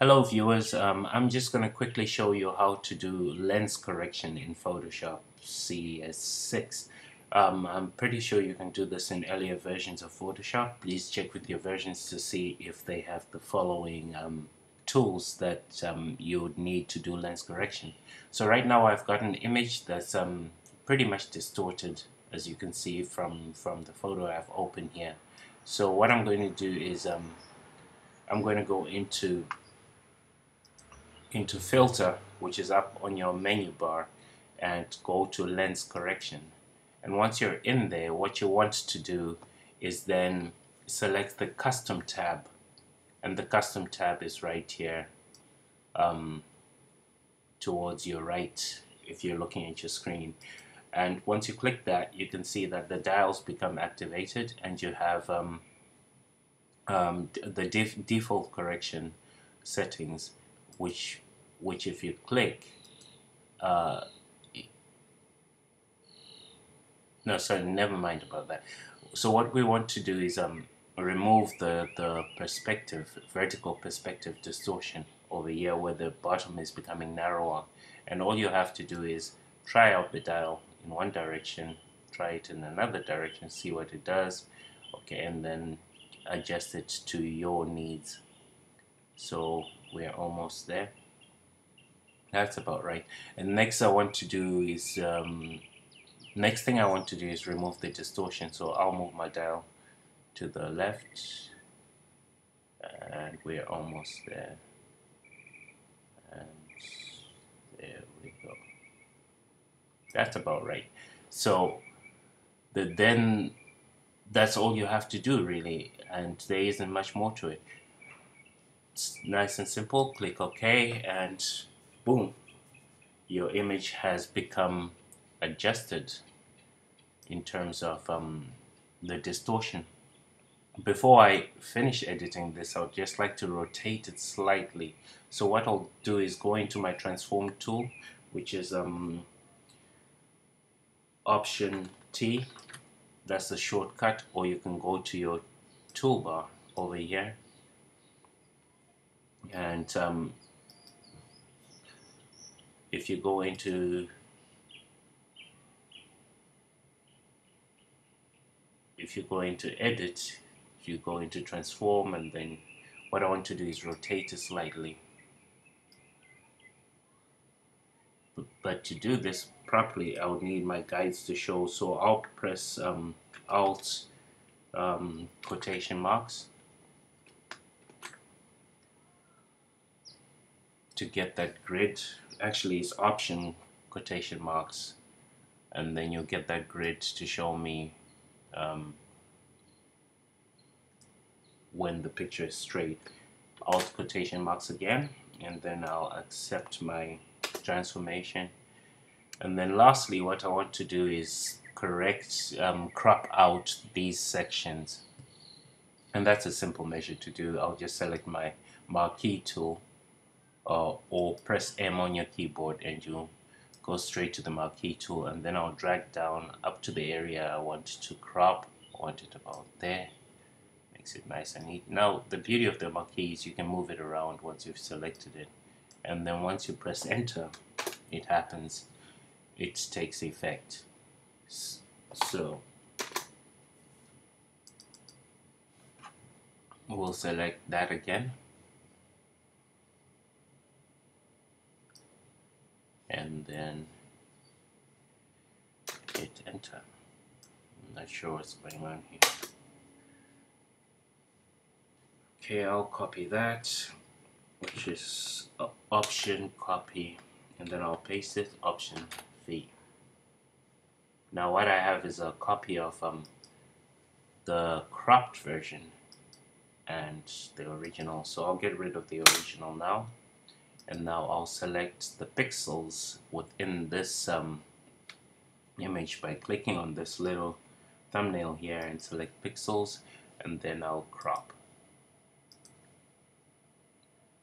Hello viewers, I'm just going to quickly show you how to do lens correction in Photoshop CS6. I'm pretty sure you can do this in earlier versions of Photoshop. Please check with your versions to see if they have the following tools that you would need to do lens correction. So right now I've got an image that's pretty much distorted, as you can see from the photo I've opened here. So what I'm going to do is I'm going to go into filter, which is up on your menu bar, and go to lens correction. And once you're in there, what you want to do is then select the custom tab, and the custom tab is right here towards your right if you're looking at your screen. And once you click that, you can see that the dials become activated, and you have the default correction settings, which if you click, no, sorry, never mind about that. So what we want to do is remove the vertical perspective distortion over here where the bottom is becoming narrower, and all you have to do is try out the dial in one direction, try it in another direction, see what it does, okay, and then adjust it to your needs. So we're almost there. That's about right. And next thing I want to do is remove the distortion. So I'll move my dial to the left, and we're almost there. And there we go. That's about right. So then that's all you have to do, really, and there isn't much more to it. It's nice and simple. Click OK, and boom, your image has become adjusted in terms of the distortion. Before I finish editing this, I would just like to rotate it slightly. So what I'll do is go into my transform tool, which is Option T. That's the shortcut, or you can go to your toolbar over here, and if you go into edit, you go into transform, and then what I want to do is rotate it slightly. But to do this properly, I would need my guides to show, so I'll press Alt quotation marks to get that grid. Actually, it's Option quotation marks, and then you'll get that grid to show me when the picture is straight. Alt quotation marks again, and then I'll accept my transformation. And then lastly, what I want to do is crop out these sections, and that's a simple measure to do. I'll just select my marquee tool, or press M on your keyboard, and you'll go straight to the marquee tool, and then I'll drag down up to the area I want to crop. I want it about there. Makes it nice and neat. Now the beauty of the marquee is you can move it around once you've selected it, and then once you press enter, it happens. It takes effect. So we'll select that again, and then hit enter. I'm not sure what's going on here. Okay, I'll copy that, which is Option copy, and then I'll paste it, Option V. Now what I have is a copy of the cropped version and the original, so I'll get rid of the original now, and now I'll select the pixels within this image by clicking on this little thumbnail here and select pixels, and then I'll crop.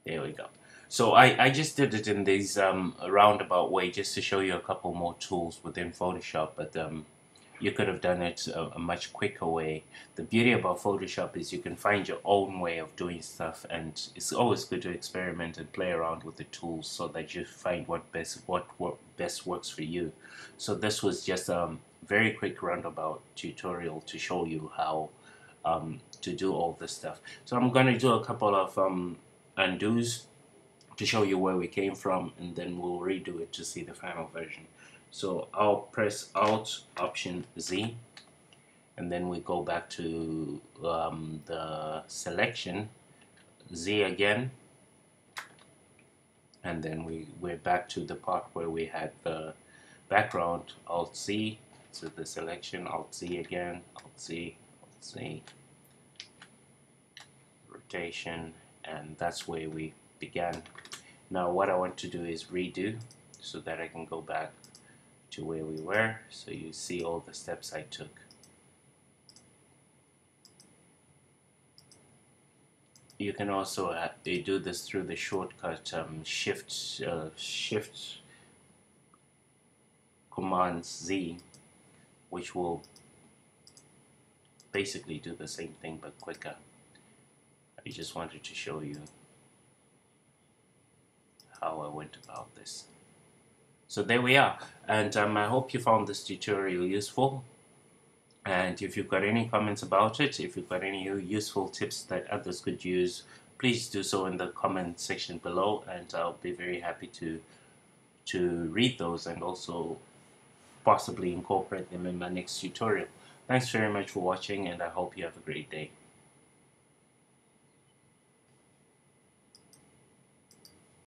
There we go. So I just did it in these roundabout way just to show you a couple more tools within Photoshop, but you could have done it a much quicker way. The beauty about Photoshop is you can find your own way of doing stuff, and it's always good to experiment and play around with the tools so that you find what best works for you. So this was just a very quick roundabout tutorial to show you how to do all this stuff. So I'm going to do a couple of undos to show you where we came from, and then we'll redo it to see the final version. So I'll press Alt Option Z, and then we go back to the selection, Z again, and then we're back to the part where we had the background, Alt Z, so the selection, Alt Z again, Alt Z, Alt Z, rotation, and that's where we began. Now what I want to do is redo so that I can go back to where we were, so you see all the steps I took. You can also do this through the shortcut Shift Command Z, which will basically do the same thing but quicker. I just wanted to show you how I went about this. So there we are, and I hope you found this tutorial useful. And if you've got any comments about it, if you've got any useful tips that others could use, please do so in the comment section below, and I'll be very happy to read those and also possibly incorporate them in my next tutorial. Thanks very much for watching, and I hope you have a great day.